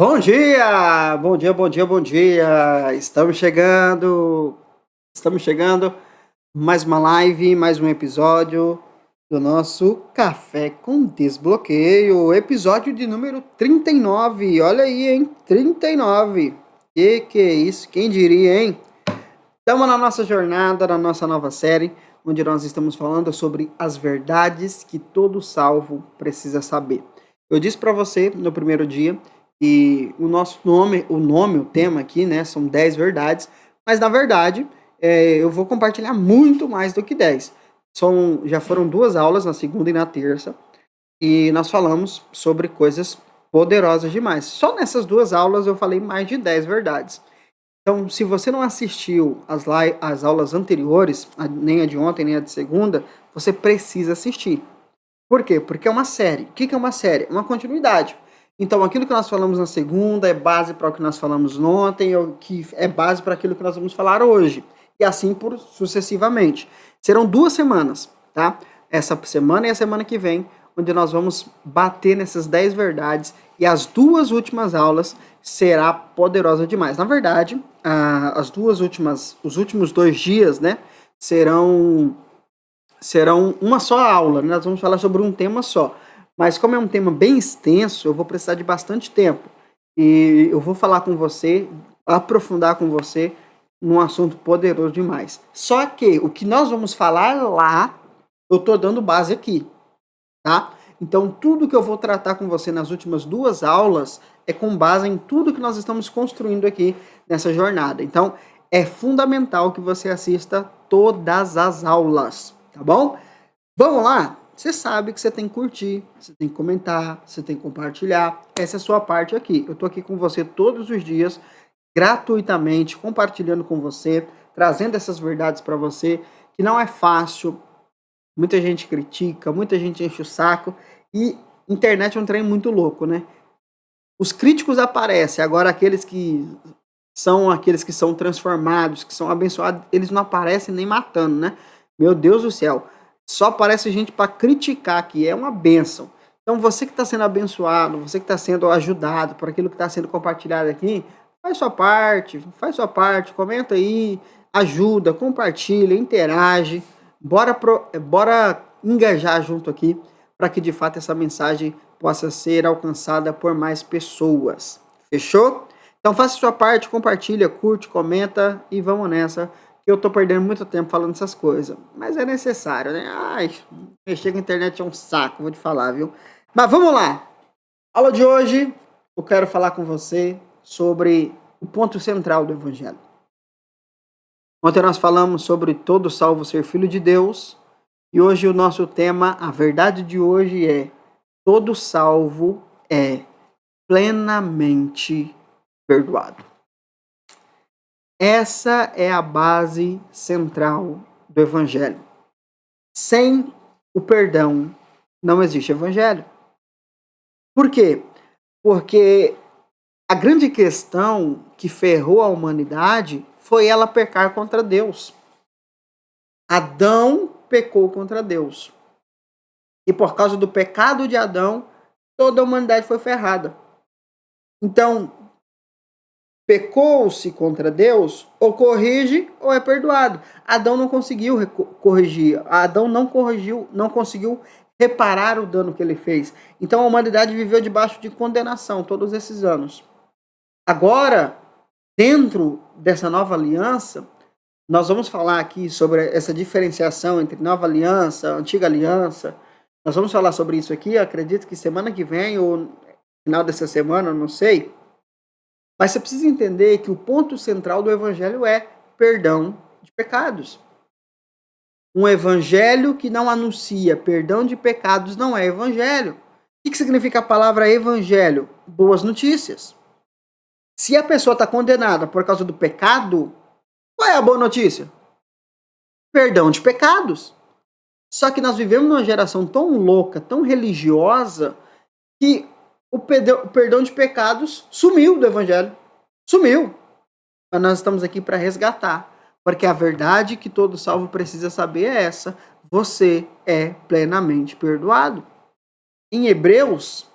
Bom dia! Bom dia, bom dia, bom dia! Estamos chegando, mais uma live, mais um episódio do nosso Café com Desbloqueio, episódio de número 39. Olha aí, hein? 39. Que é isso? Quem diria, hein? Estamos na nossa jornada, na nossa nova série, onde nós estamos falando sobre as verdades que todo salvo precisa saber. Eu disse para você no primeiro dia que o nosso o tema aqui, né, são 10 verdades, mas na verdade eu vou compartilhar muito mais do que 10. Já foram 2 aulas, na segunda e na terça, e nós falamos sobre coisas poderosas demais. Só nessas 2 aulas eu falei mais de 10 verdades. Então, se você não assistiu as aulas anteriores, nem a de ontem, nem a de segunda, você precisa assistir. Por quê? Porque é uma série. O que é uma série? É uma continuidade. Então, aquilo que nós falamos na segunda é base para o que nós falamos ontem, que é base para aquilo que nós vamos falar hoje. E assim por sucessivamente. Serão 2 semanas, tá? Essa semana e a semana que vem, onde nós vamos bater nessas 10 verdades. E as 2 últimas aulas será poderosa demais. Na verdade, os últimos 2 dias, né, serão uma só aula, né? Nós vamos falar sobre um tema só. Mas como é um tema bem extenso, eu vou precisar de bastante tempo. E eu vou falar com você, aprofundar com você num assunto poderoso demais. Só que o que nós vamos falar lá, eu tô dando base aqui, tá? Então, tudo que eu vou tratar com você nas últimas 2 aulas é com base em tudo que nós estamos construindo aqui nessa jornada. Então, é fundamental que você assista todas as aulas, tá bom? Vamos lá? Você sabe que você tem que curtir, você tem que comentar, você tem que compartilhar. Essa é a sua parte aqui. Eu tô aqui com você todos os dias, gratuitamente, compartilhando com você, trazendo essas verdades para você, que não é fácil. Muita gente critica, muita gente enche o saco. E internet é um trem muito louco, né? Os críticos aparecem, agora aqueles que são transformados, que são abençoados, eles não aparecem nem matando, né? Meu Deus do céu. Só aparece gente para criticar, que é uma bênção. Então você que está sendo abençoado, você que está sendo ajudado por aquilo que está sendo compartilhado aqui, faz sua parte, comenta aí, ajuda, compartilha, interage. Bora engajar junto aqui para que de fato essa mensagem possa ser alcançada por mais pessoas. Fechou? Então faça sua parte, compartilha, curte, comenta e vamos nessa. Que eu tô perdendo muito tempo falando essas coisas. Mas é necessário, né? Ai, mexer com a internet é um saco, vou te falar, viu? Mas vamos lá. Aula de hoje, eu quero falar com você sobre o ponto central do Evangelho. Ontem nós falamos sobre todo salvo ser filho de Deus. E hoje o nosso tema, a verdade de hoje é: todo salvo é plenamente perdoado. Essa é a base central do Evangelho. Sem o perdão, não existe Evangelho. Por quê? Porque a grande questão que ferrou a humanidade foi ela pecar contra Deus. Adão pecou contra Deus. E por causa do pecado de Adão, toda a humanidade foi ferrada. Então, pecou-se contra Deus, ou corrige ou é perdoado. Adão não conseguiu corrigir. Adão não corrigiu, não conseguiu reparar o dano que ele fez. Então a humanidade viveu debaixo de condenação todos esses anos. Agora, dentro dessa nova aliança, nós vamos falar aqui sobre essa diferenciação entre nova aliança, antiga aliança. Nós vamos falar sobre isso aqui, acredito que semana que vem ou final dessa semana, não sei. Mas você precisa entender que o ponto central do Evangelho é perdão de pecados. Um Evangelho que não anuncia perdão de pecados não é Evangelho. O que significa a palavra Evangelho? Boas notícias. Se a pessoa está condenada por causa do pecado, qual é a boa notícia? Perdão de pecados. Só que nós vivemos numa geração tão louca, tão religiosa, que o perdão de pecados sumiu do Evangelho. Sumiu. Mas nós estamos aqui para resgatar. Porque a verdade que todo salvo precisa saber é essa: você é plenamente perdoado. Em Hebreus,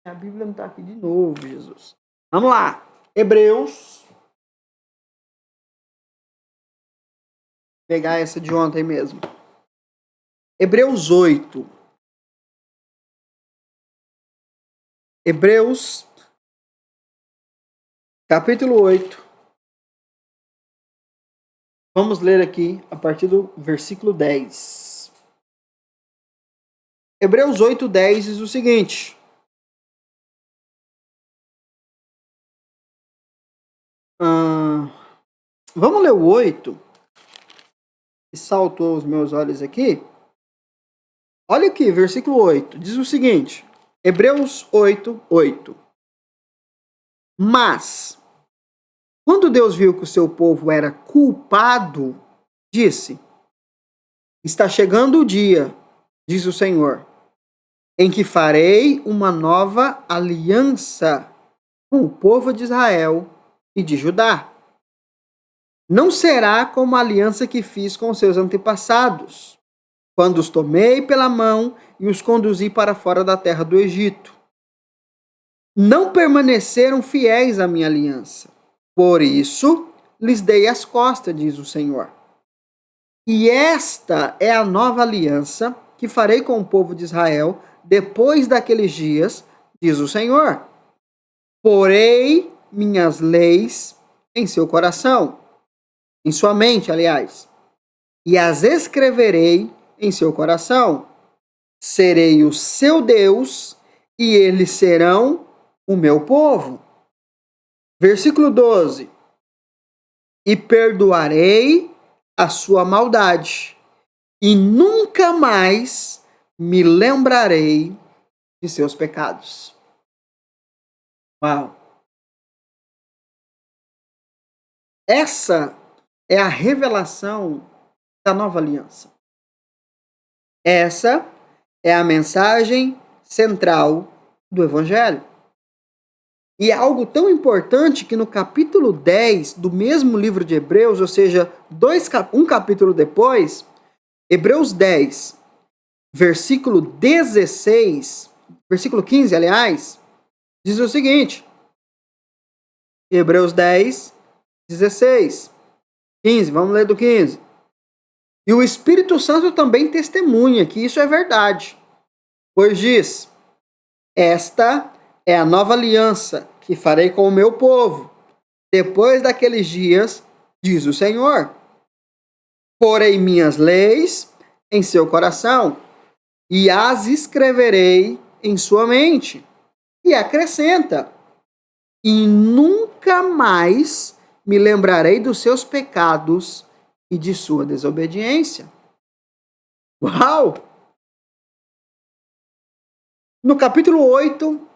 a Bíblia não está aqui de novo, Jesus. Vamos lá. Hebreus. Vou pegar essa de ontem mesmo. Hebreus 8. Hebreus, capítulo 8. Vamos ler aqui a partir do versículo 10. Hebreus 8, 10 diz o seguinte. Vamos ler o 8. Que saltou os meus olhos aqui. Olha aqui, versículo 8. Diz o seguinte. Hebreus 8, 8. Mas, quando Deus viu que o seu povo era culpado, disse: está chegando o dia, diz o Senhor, em que farei uma nova aliança com o povo de Israel e de Judá. Não será como a aliança que fiz com seus antepassados, quando os tomei pela mão e os conduzi para fora da terra do Egito. Não permaneceram fiéis à minha aliança. Por isso, lhes dei as costas, diz o Senhor. E esta é a nova aliança que farei com o povo de Israel depois daqueles dias, diz o Senhor. Porei minhas leis em seu coração, em sua mente, aliás, e as escreverei em seu coração. Serei o seu Deus e eles serão o meu povo. Versículo 12. E perdoarei a sua maldade, e nunca mais me lembrarei de seus pecados. Uau! Essa é a revelação da nova aliança. Essa é a mensagem central do Evangelho. E é algo tão importante que no capítulo 10 do mesmo livro de Hebreus, ou seja, um capítulo depois, Hebreus 10, versículo 16, versículo 15, aliás, diz o seguinte. Hebreus 10, 16, 15, vamos ler do 15. E o Espírito Santo também testemunha que isso é verdade, pois diz: esta é a nova aliança que farei com o meu povo, depois daqueles dias, diz o Senhor. Porei minhas leis em seu coração e as escreverei em sua mente. E acrescenta: e nunca mais me lembrarei dos seus pecados e de sua desobediência. Uau! No capítulo 8,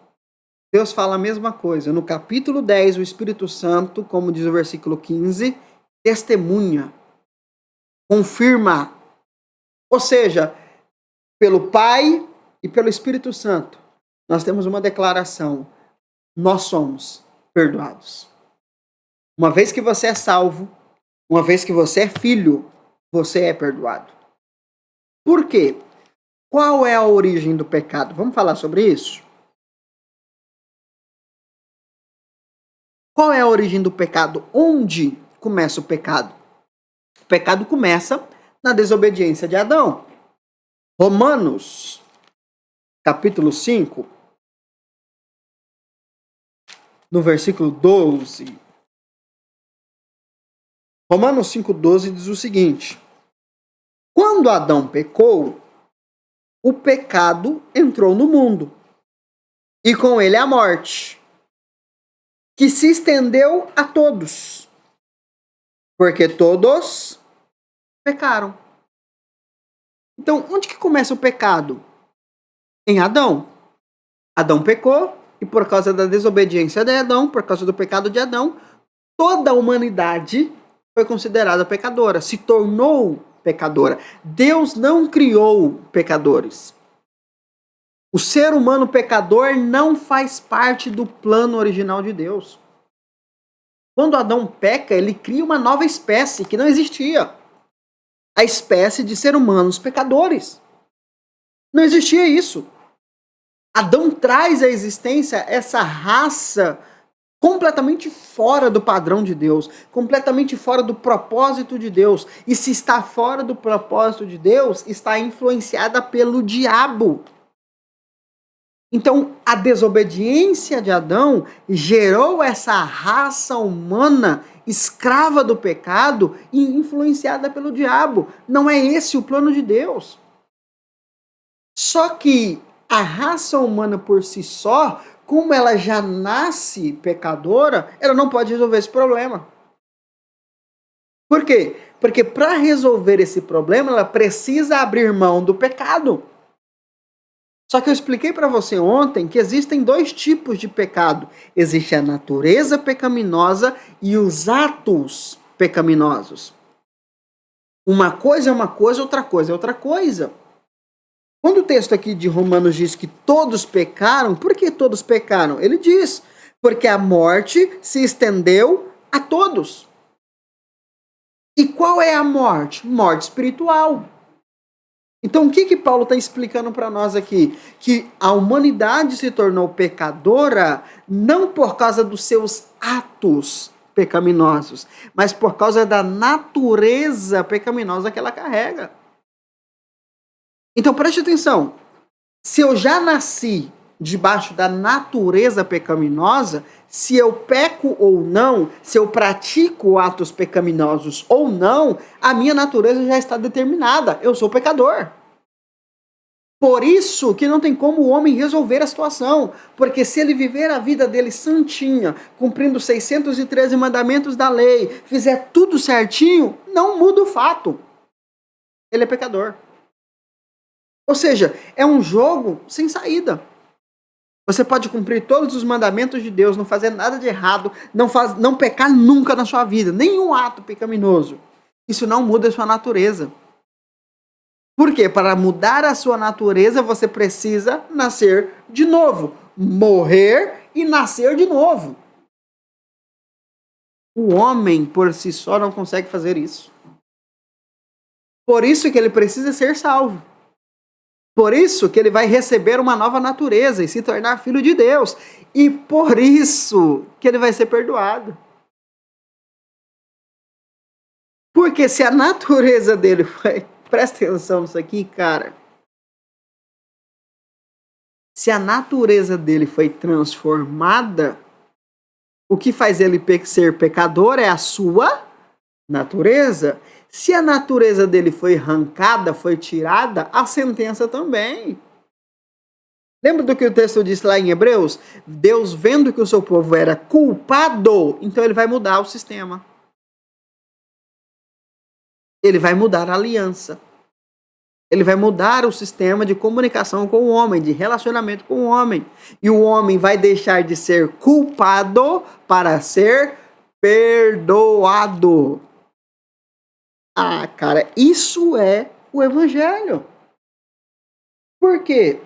Deus fala a mesma coisa. No capítulo 10, o Espírito Santo, como diz o versículo 15, testemunha, confirma. Ou seja, pelo Pai e pelo Espírito Santo, nós temos uma declaração: nós somos perdoados. Uma vez que você é salvo, uma vez que você é filho, você é perdoado. Por quê? Qual é a origem do pecado? Vamos falar sobre isso? Qual é a origem do pecado? Onde começa o pecado? O pecado começa na desobediência de Adão. Romanos, capítulo 5, no versículo 12. Romanos 5,12 diz o seguinte: quando Adão pecou, o pecado entrou no mundo, e com ele a morte, que se estendeu a todos, porque todos pecaram. Então, onde que começa o pecado? Em Adão. Adão pecou, e por causa da desobediência de Adão, por causa do pecado de Adão, toda a humanidade foi considerada pecadora, se tornou pecadora. Deus não criou pecadores. O ser humano pecador não faz parte do plano original de Deus. Quando Adão peca, ele cria uma nova espécie que não existia. A espécie de seres humanos pecadores. Não existia isso. Adão traz à existência essa raça completamente fora do padrão de Deus, completamente fora do propósito de Deus. E se está fora do propósito de Deus, está influenciada pelo diabo. Então, a desobediência de Adão gerou essa raça humana escrava do pecado e influenciada pelo diabo. Não é esse o plano de Deus. Só que a raça humana por si só, como ela já nasce pecadora, ela não pode resolver esse problema. Por quê? Porque para resolver esse problema, ela precisa abrir mão do pecado. Só que eu expliquei para você ontem que existem dois tipos de pecado. Existe a natureza pecaminosa e os atos pecaminosos. Uma coisa é uma coisa, outra coisa é outra coisa. Quando o texto aqui de Romanos diz que todos pecaram, por que todos pecaram? Ele diz, porque a morte se estendeu a todos. E qual é a morte? Morte espiritual. Então, o que Paulo está explicando para nós aqui? Que a humanidade se tornou pecadora não por causa dos seus atos pecaminosos, mas por causa da natureza pecaminosa que ela carrega. Então, preste atenção. Se eu já nasci debaixo da natureza pecaminosa, se eu peco ou não, se eu pratico atos pecaminosos ou não, a minha natureza já está determinada. Eu sou pecador. Por isso que não tem como o homem resolver a situação, porque se ele viver a vida dele santinha, cumprindo os 613 mandamentos da lei, fizer tudo certinho, não muda o fato. Ele é pecador. Ou seja, é um jogo sem saída. Você pode cumprir todos os mandamentos de Deus, não fazer nada de errado, não pecar nunca na sua vida, nenhum ato pecaminoso. Isso não muda a sua natureza. Por quê? Para mudar a sua natureza, você precisa nascer de novo, morrer e nascer de novo. O homem, por si só, não consegue fazer isso. Por isso que ele precisa ser salvo. Por isso que ele vai receber uma nova natureza e se tornar filho de Deus. E por isso que ele vai ser perdoado. Porque se a natureza dele foi... Presta atenção nisso aqui, cara. Se a natureza dele foi transformada, o que faz ele ser pecador é a sua natureza. Se a natureza dele foi arrancada, foi tirada, a sentença também. Lembra do que o texto disse lá em Hebreus? Deus, vendo que o seu povo era culpado, então ele vai mudar o sistema. Ele vai mudar a aliança. Ele vai mudar o sistema de comunicação com o homem, de relacionamento com o homem. E o homem vai deixar de ser culpado para ser perdoado. Ah, cara, isso é o evangelho. Por quê?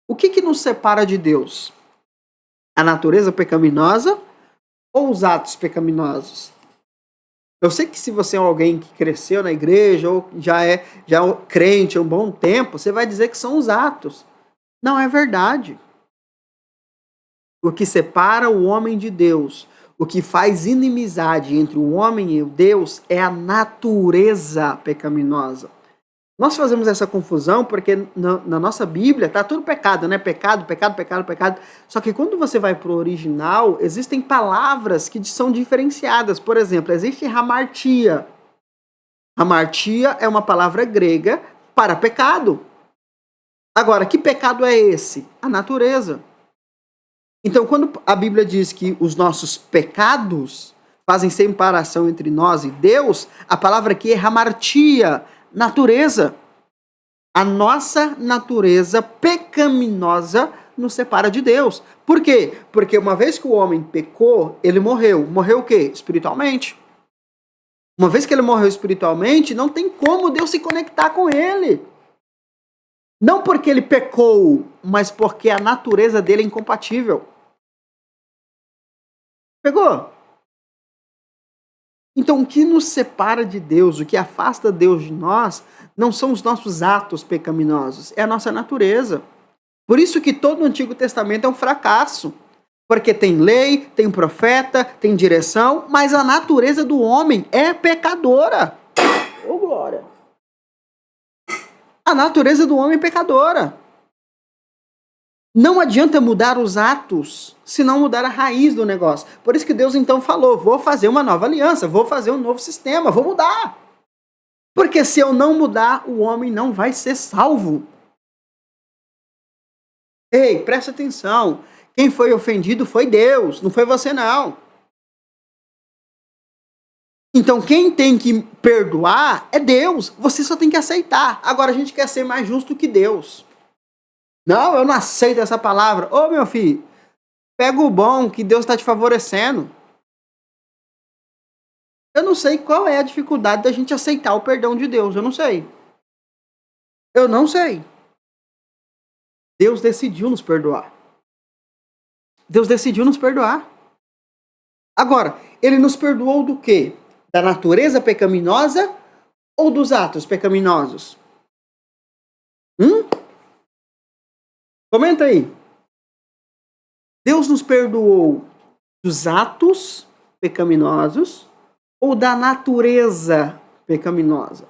O que nos separa de Deus? A natureza pecaminosa ou os atos pecaminosos? Eu sei que se você é alguém que cresceu na igreja ou já é crente há um bom tempo, você vai dizer que são os atos. Não é verdade. O que separa o homem de Deus, o que faz inimizade entre o homem e o Deus é a natureza pecaminosa. Nós fazemos essa confusão porque na nossa Bíblia está tudo pecado, né? Pecado, pecado, pecado, pecado. Só que quando você vai para o original, existem palavras que são diferenciadas. Por exemplo, existe hamartia. Hamartia é uma palavra grega para pecado. Agora, que pecado é esse? A natureza. Então, quando a Bíblia diz que os nossos pecados fazem separação entre nós e Deus, a palavra aqui é hamartia, natureza. A nossa natureza pecaminosa nos separa de Deus. Por quê? Porque uma vez que o homem pecou, ele morreu. Morreu o quê? Espiritualmente. Uma vez que ele morreu espiritualmente, não tem como Deus se conectar com ele. Não porque ele pecou, mas porque a natureza dele é incompatível. Pegou? Então, o que nos separa de Deus, o que afasta Deus de nós, não são os nossos atos pecaminosos, é a nossa natureza. Por isso que todo o Antigo Testamento é um fracasso. Porque tem lei, tem profeta, tem direção, mas a natureza do homem é pecadora. Ô, glória! A natureza do homem é pecadora. Não adianta mudar os atos se não mudar a raiz do negócio. Por isso que Deus então falou, vou fazer uma nova aliança, vou fazer um novo sistema, vou mudar. Porque se eu não mudar, o homem não vai ser salvo. Ei, presta atenção. Quem foi ofendido foi Deus, não foi você não. Então quem tem que perdoar é Deus. Você só tem que aceitar. Agora a gente quer ser mais justo que Deus. Não, eu não aceito essa palavra. Ô meu filho, pega o bom que Deus está te favorecendo. Eu não sei qual é a dificuldade da gente aceitar o perdão de Deus. Eu não sei. Eu não sei. Deus decidiu nos perdoar. Deus decidiu nos perdoar. Agora, ele nos perdoou do quê? Da natureza pecaminosa ou dos atos pecaminosos? Comenta aí. Deus nos perdoou dos atos pecaminosos ou da natureza pecaminosa?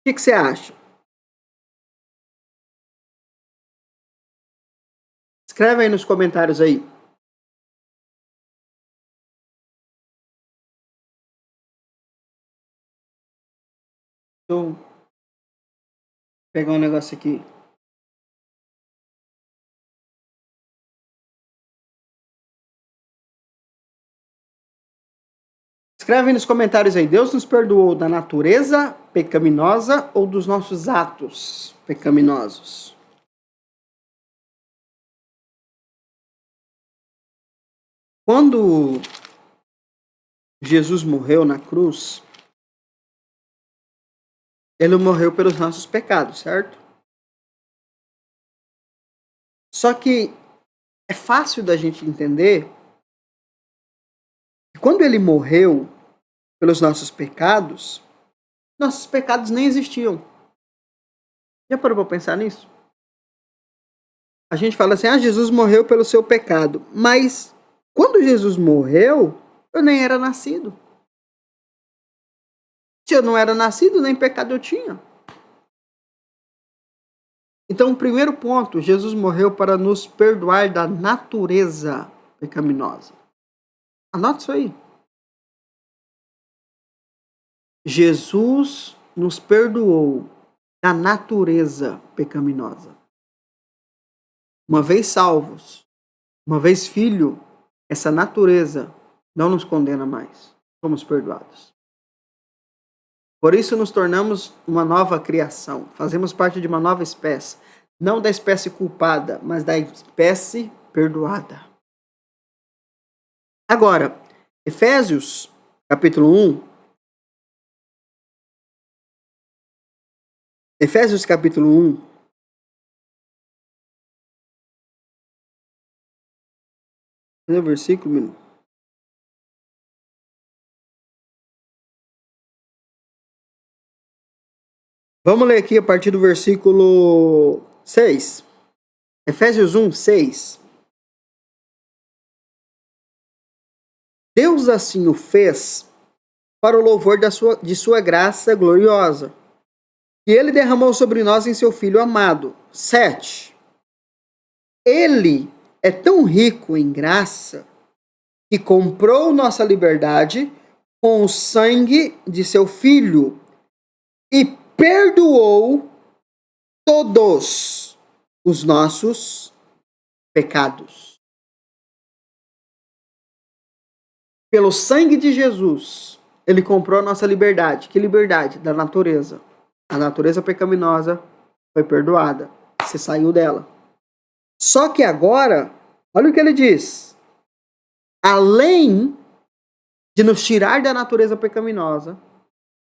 O que você acha? Escreve aí nos comentários aí. Deixa eu pegar um negócio aqui. Escreve aí nos comentários aí. Deus nos perdoou da natureza pecaminosa ou dos nossos atos pecaminosos? Quando Jesus morreu na cruz, ele morreu pelos nossos pecados, certo? Só que é fácil da gente entender que quando ele morreu pelos nossos pecados nem existiam. Já parou para pensar nisso? A gente fala assim, Jesus morreu pelo seu pecado. Mas quando Jesus morreu, eu nem era nascido. Se eu não era nascido, nem pecado eu tinha. Então, o primeiro ponto, Jesus morreu para nos perdoar da natureza pecaminosa. Anote isso aí. Jesus nos perdoou da natureza pecaminosa. Uma vez salvos, uma vez filho, essa natureza não nos condena mais. Somos perdoados. Por isso nos tornamos uma nova criação. Fazemos parte de uma nova espécie. Não da espécie culpada, mas da espécie perdoada. Agora, Efésios, capítulo 1. Efésios, capítulo 1. Cadê o versículo, menino? Vamos ler aqui a partir do versículo 6. Efésios 1, 6. Deus assim o fez para o louvor de sua graça gloriosa, que ele derramou sobre nós em seu Filho amado. 7. Ele é tão rico em graça que comprou nossa liberdade com o sangue de seu Filho e perdoou todos os nossos pecados. Pelo sangue de Jesus, ele comprou a nossa liberdade. Que liberdade? Da natureza. A natureza pecaminosa foi perdoada. Você saiu dela. Só que agora, olha o que ele diz. Além de nos tirar da natureza pecaminosa,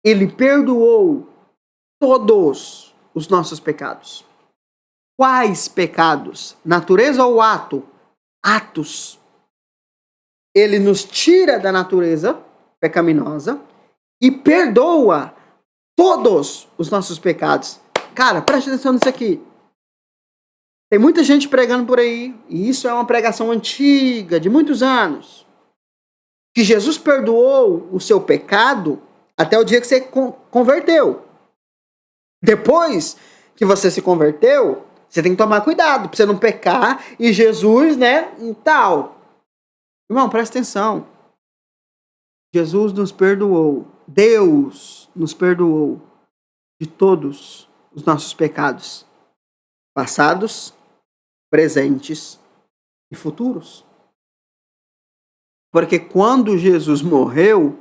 ele perdoou todos os nossos pecados. Quais pecados? Natureza ou ato? Atos. Ele nos tira da natureza pecaminosa e perdoa todos os nossos pecados. Cara, preste atenção nisso aqui. Tem muita gente pregando por aí, e isso é uma pregação antiga, de muitos anos, que Jesus perdoou o seu pecado até o dia que você converteu. Depois que você se converteu, você tem que tomar cuidado para você não pecar e Jesus, né, tal. Irmão, presta atenção. Jesus nos perdoou. Deus nos perdoou de todos os nossos pecados, passados, presentes e futuros. Porque quando Jesus morreu,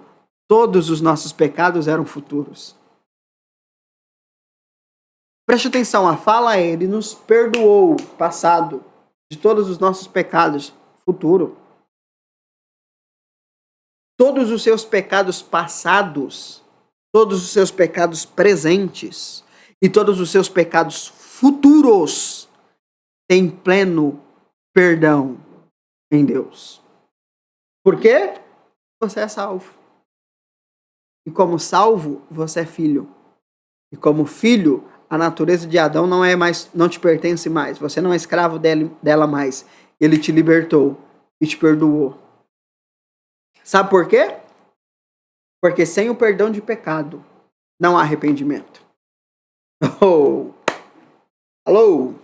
todos os nossos pecados eram futuros. Preste atenção, a fala é, ele nos perdoou, passado, de todos os nossos pecados, futuro. Todos os seus pecados passados, todos os seus pecados presentes e todos os seus pecados futuros têm pleno perdão em Deus. Por quê? Você é salvo. E como salvo, você é filho. E como filho, a natureza de Adão não te pertence mais. Você não é escravo dela mais. Ele te libertou e te perdoou. Sabe por quê? Porque sem o perdão de pecado, não há arrependimento. Oh! Alô?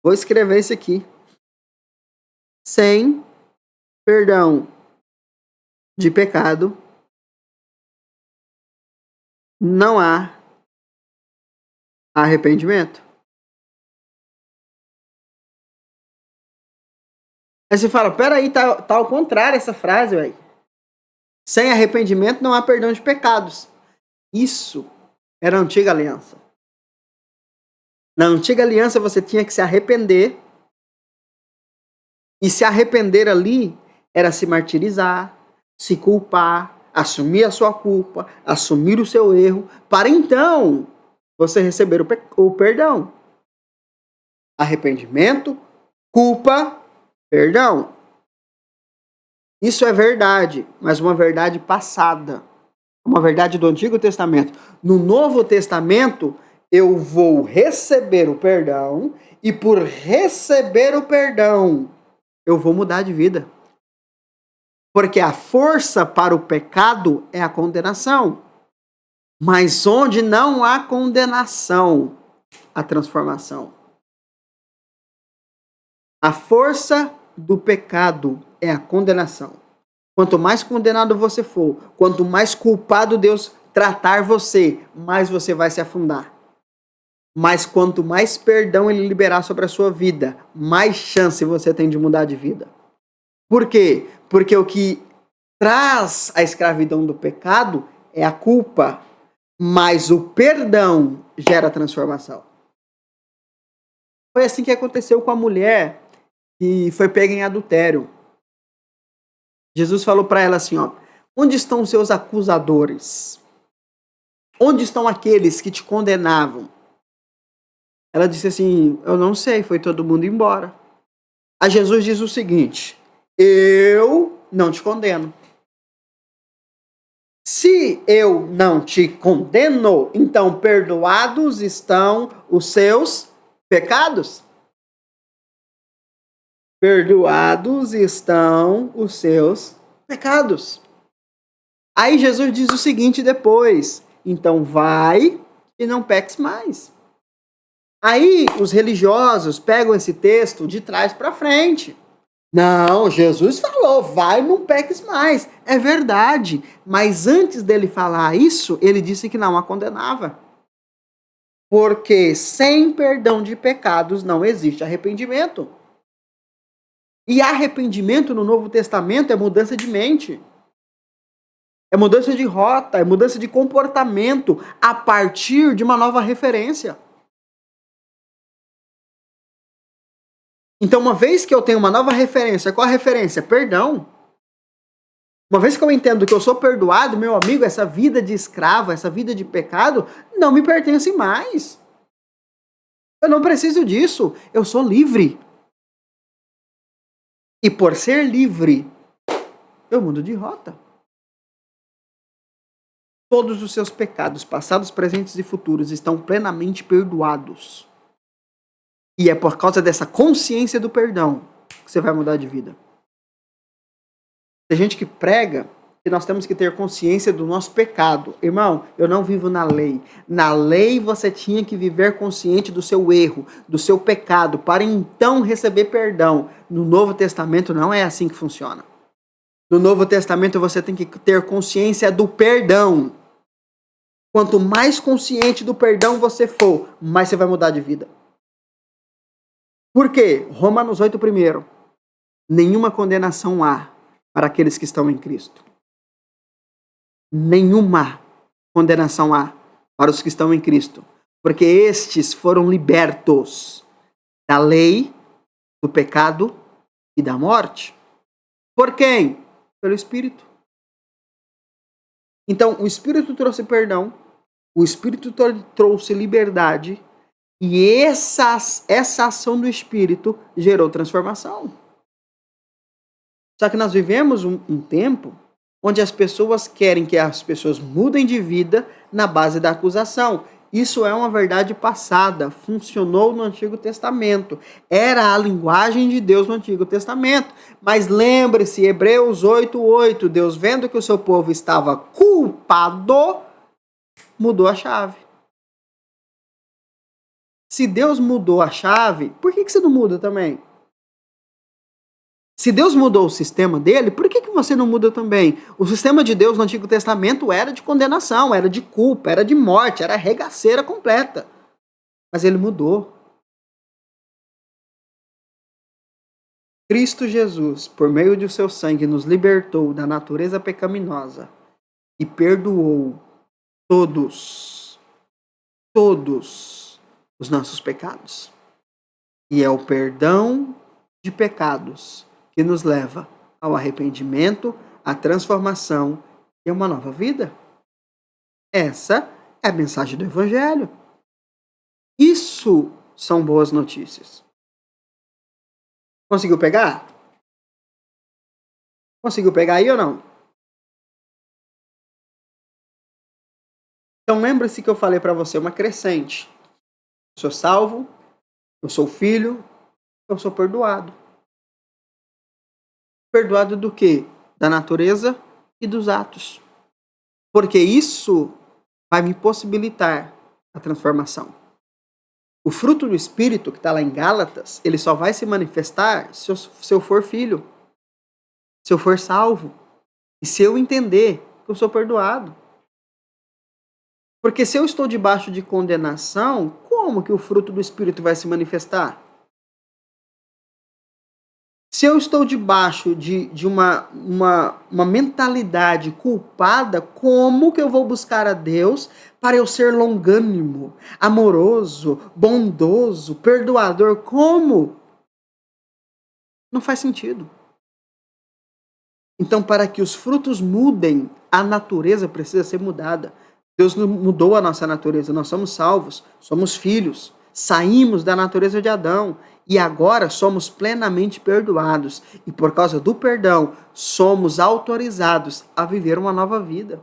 Vou escrever isso aqui. Sem perdão de pecado, não há arrependimento. Aí você fala, peraí, tá ao contrário essa frase, velho. Sem arrependimento não há perdão de pecados. Isso era a antiga aliança. Na antiga aliança você tinha que se arrepender. E se arrepender ali era se martirizar, se culpar, assumir a sua culpa, assumir o seu erro, para então você receber o perdão. Arrependimento, culpa, perdão. Isso é verdade, mas uma verdade passada. Uma verdade do Antigo Testamento. No Novo Testamento, eu vou receber o perdão e por receber o perdão, eu vou mudar de vida. Porque a força para o pecado é a condenação. Mas onde não há condenação, há transformação. A força do pecado é a condenação. Quanto mais condenado você for, quanto mais culpado Deus tratar você, mais você vai se afundar. Mas quanto mais perdão Ele liberar sobre a sua vida, mais chance você tem de mudar de vida. Por quê? Porque o que traz a escravidão do pecado é a culpa, mas o perdão gera transformação. Foi assim que aconteceu com a mulher que foi pega em adultério. Jesus falou para ela assim, ó, onde estão os seus acusadores? Onde estão aqueles que te condenavam? Ela disse assim, eu não sei, foi todo mundo embora. Aí Jesus diz o seguinte, eu não te condeno. Se eu não te condeno, então perdoados estão os seus pecados. Perdoados estão os seus pecados. Aí Jesus diz o seguinte depois, então vai e não peques mais. Aí os religiosos pegam esse texto de trás para frente. Não, Jesus falou, vai e não peques mais. É verdade, mas antes dele falar isso, ele disse que não a condenava. Porque sem perdão de pecados não existe arrependimento. E arrependimento no Novo Testamento é mudança de mente. É mudança de rota, é mudança de comportamento a partir de uma nova referência. Então, uma vez que eu tenho uma nova referência, qual a referência? Perdão. Uma vez que eu entendo que eu sou perdoado, meu amigo, essa vida de escravo, essa vida de pecado, não me pertence mais. Eu não preciso disso. Eu sou livre. E por ser livre, eu mudo de rota. Todos os seus pecados, passados, presentes e futuros, estão plenamente perdoados. E é por causa dessa consciência do perdão que você vai mudar de vida. Tem gente que prega que nós temos que ter consciência do nosso pecado. Irmão, eu não vivo na lei. Na lei você tinha que viver consciente do seu erro, do seu pecado, para então receber perdão. No Novo Testamento não é assim que funciona. No Novo Testamento você tem que ter consciência do perdão. Quanto mais consciente do perdão você for, mais você vai mudar de vida. Por quê? Romanos 8 primeiro. Nenhuma condenação há para aqueles que estão em Cristo. Nenhuma condenação há para os que estão em Cristo. Porque estes foram libertos da lei, do pecado e da morte. Por quem? Pelo Espírito. Então, o Espírito trouxe perdão, o Espírito trouxe liberdade, e essa ação do Espírito gerou transformação. Só que nós vivemos um tempo onde as pessoas querem que as pessoas mudem de vida na base da acusação. Isso é uma verdade passada, funcionou no Antigo Testamento. Era a linguagem de Deus no Antigo Testamento. Mas lembre-se, Hebreus 8:8, Deus vendo que o seu povo estava culpado, mudou a chave. Se Deus mudou a chave, por que você não muda também? Se Deus mudou o sistema dele, por que você não muda também? O sistema de Deus no Antigo Testamento era de condenação, era de culpa, era de morte, era regaceira completa. Mas ele mudou. Cristo Jesus, por meio de seu sangue, nos libertou da natureza pecaminosa e perdoou todos os nossos pecados. E é o perdão de pecados que nos leva ao arrependimento, à transformação e a uma nova vida. Essa é a mensagem do Evangelho. Isso são boas notícias. Conseguiu pegar? Conseguiu pegar aí ou não? Então lembre-se que eu falei para você uma crescente. Eu sou salvo, eu sou filho, eu sou perdoado. Perdoado do quê? Da natureza e dos atos. Porque isso vai me possibilitar a transformação. O fruto do Espírito, que está lá em Gálatas, ele só vai se manifestar se eu for filho, se eu for salvo, e se eu entender que eu sou perdoado. Porque se eu estou debaixo de condenação, como que o fruto do Espírito vai se manifestar? Se eu estou debaixo de uma mentalidade culpada, como que eu vou buscar a Deus para eu ser longânimo, amoroso, bondoso, perdoador? Como? Não faz sentido. Então, para que os frutos mudem, a natureza precisa ser mudada. Deus mudou a nossa natureza, nós somos salvos, somos filhos, saímos da natureza de Adão. E agora somos plenamente perdoados. E por causa do perdão, somos autorizados a viver uma nova vida.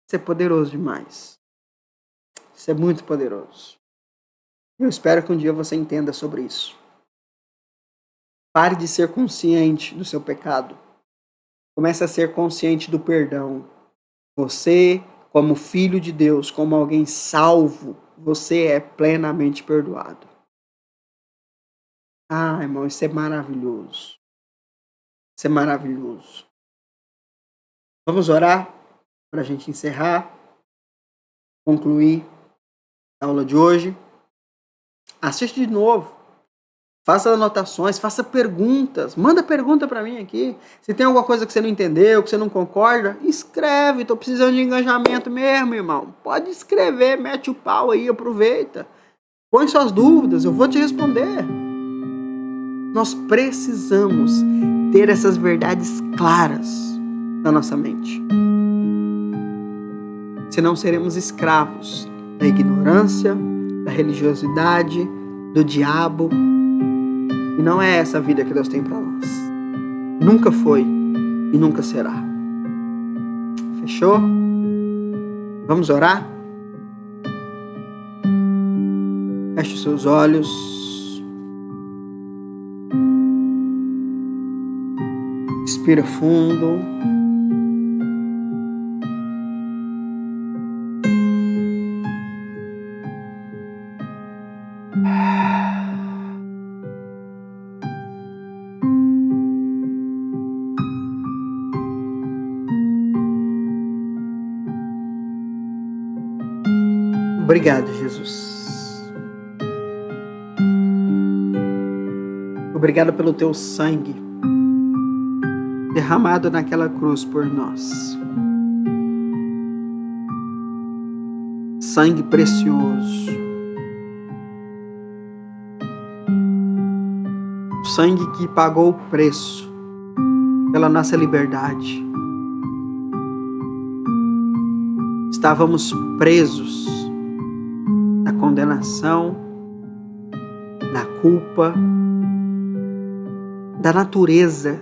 Isso é poderoso demais. Isso é muito poderoso. Eu espero que um dia você entenda sobre isso. Pare de ser consciente do seu pecado. Comece a ser consciente do perdão. Você, como filho de Deus, como alguém salvo, você é plenamente perdoado. Ah, irmão, isso é maravilhoso. Isso é maravilhoso. Vamos orar para a gente encerrar, concluir a aula de hoje. Assiste de novo. Faça anotações, faça perguntas. Manda pergunta para mim aqui. Se tem alguma coisa que você não entendeu, que você não concorda, escreve. Estou precisando de engajamento mesmo, irmão. Pode escrever, mete o pau aí, aproveita. Põe suas dúvidas, eu vou te responder. Nós precisamos ter essas verdades claras na nossa mente. Senão seremos escravos da ignorância, da religiosidade, do diabo. E não é essa a vida que Deus tem para nós. Nunca foi e nunca será. Fechou? Vamos orar? Feche os seus olhos. Respira fundo. Obrigado, Jesus. Obrigado pelo teu sangue derramado naquela cruz por nós. Sangue precioso. O sangue que pagou o preço pela nossa liberdade. Estávamos presos na condenação, na culpa, da natureza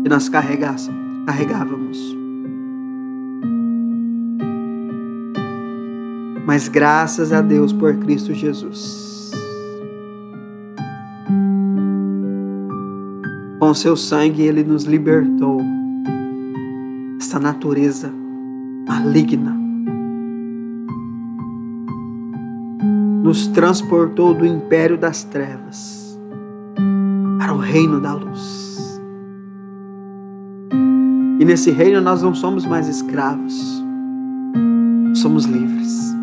que nós carregávamos. Mas graças a Deus por Cristo Jesus. Com seu sangue Ele nos libertou dessa natureza maligna. Nos transportou do império das trevas para o reino da luz. E nesse reino nós não somos mais escravos, somos livres.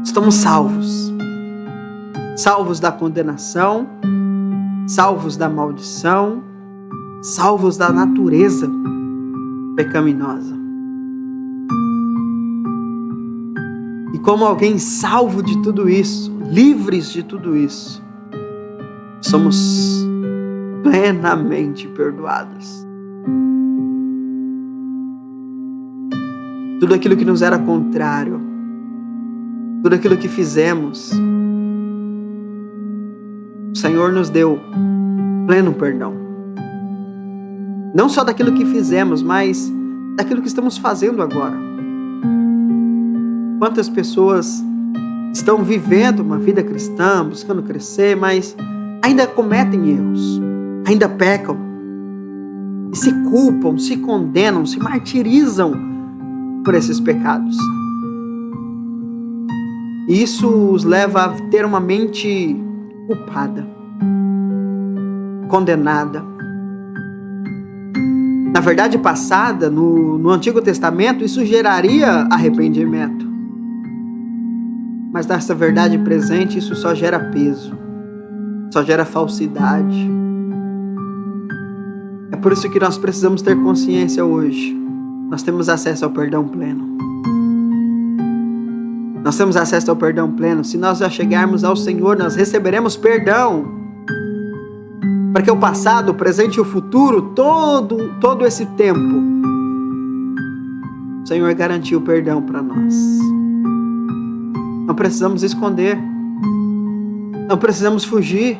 Estamos salvos. Salvos da condenação, salvos da maldição, salvos da natureza pecaminosa. E como alguém salvo de tudo isso, livres de tudo isso, somos plenamente perdoados. Tudo aquilo que nos era contrário, tudo aquilo que fizemos, o Senhor nos deu pleno perdão. Não só daquilo que fizemos, mas daquilo que estamos fazendo agora. Quantas pessoas estão vivendo uma vida cristã, buscando crescer, mas ainda cometem erros, ainda pecam, e se culpam, se condenam, se martirizam por esses pecados. E isso os leva a ter uma mente culpada, condenada. Na verdade passada, no Antigo Testamento, isso geraria arrependimento. Mas nessa verdade presente, isso só gera peso, só gera falsidade. É por isso que nós precisamos ter consciência hoje. Nós temos acesso ao perdão pleno. Nós temos acesso ao perdão pleno. Se nós já chegarmos ao Senhor, nós receberemos perdão. Para que o passado, o presente e o futuro, todo esse tempo, o Senhor garantiu perdão para nós. Não precisamos esconder. Não precisamos fugir.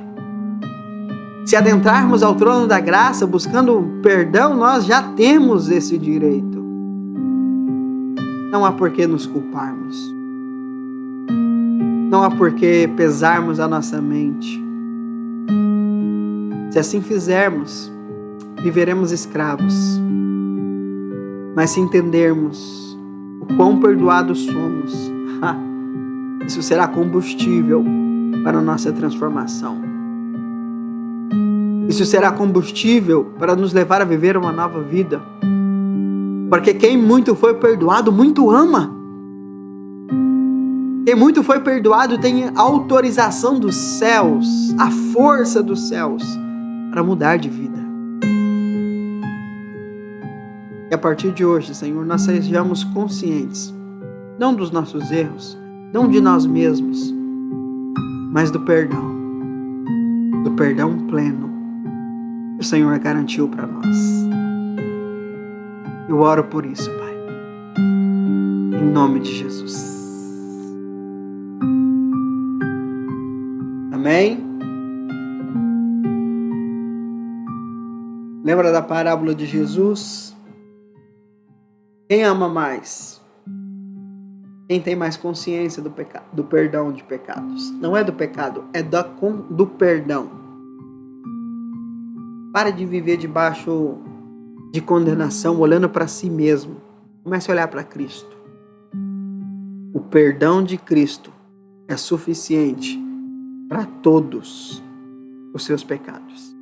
Se adentrarmos ao trono da graça buscando perdão, nós já temos esse direito. Não há por que nos culparmos. Não há por que pesarmos a nossa mente. Se assim fizermos, viveremos escravos. Mas se entendermos o quão perdoados somos, isso será combustível para a nossa transformação. Isso será combustível para nos levar a viver uma nova vida. Porque quem muito foi perdoado, muito ama. Quem muito foi perdoado tem a autorização dos céus, a força dos céus, para mudar de vida. E a partir de hoje, Senhor, nós sejamos conscientes, não dos nossos erros, não de nós mesmos, mas do perdão pleno que o Senhor garantiu para nós. Eu oro por isso, Pai, em nome de Jesus. Amém? Lembra da parábola de Jesus? Quem ama mais? Quem tem mais consciência do pecado, do perdão de pecados. Não é do pecado, é do perdão. Pare de viver debaixo de condenação, olhando para si mesmo. Comece a olhar para Cristo. O perdão de Cristo é suficiente para todos os seus pecados.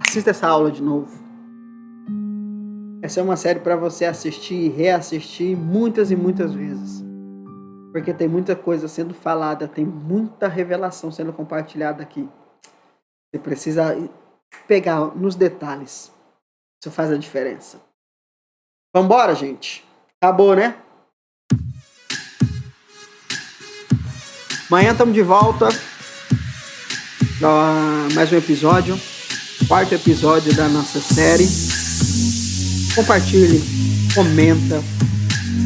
Assista essa aula de novo. Essa é uma série para você assistir e reassistir muitas e muitas vezes. Porque tem muita coisa sendo falada, tem muita revelação sendo compartilhada aqui. Você precisa pegar nos detalhes. Isso faz a diferença. Vambora, gente. Acabou, né? Amanhã estamos de volta. Mais um episódio. 4º episódio da nossa série. Compartilhe, comenta,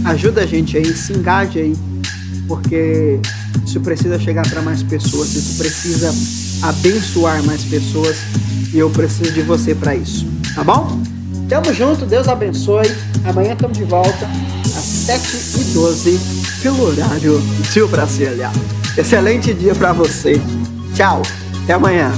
ajuda a gente aí, se engaje aí, porque isso precisa chegar para mais pessoas, isso precisa abençoar mais pessoas e eu preciso de você para isso, tá bom? Tamo junto, Deus abençoe. Amanhã estamos de volta às 7h12 pelo horário de Brasília. Excelente dia para você. Tchau, até amanhã.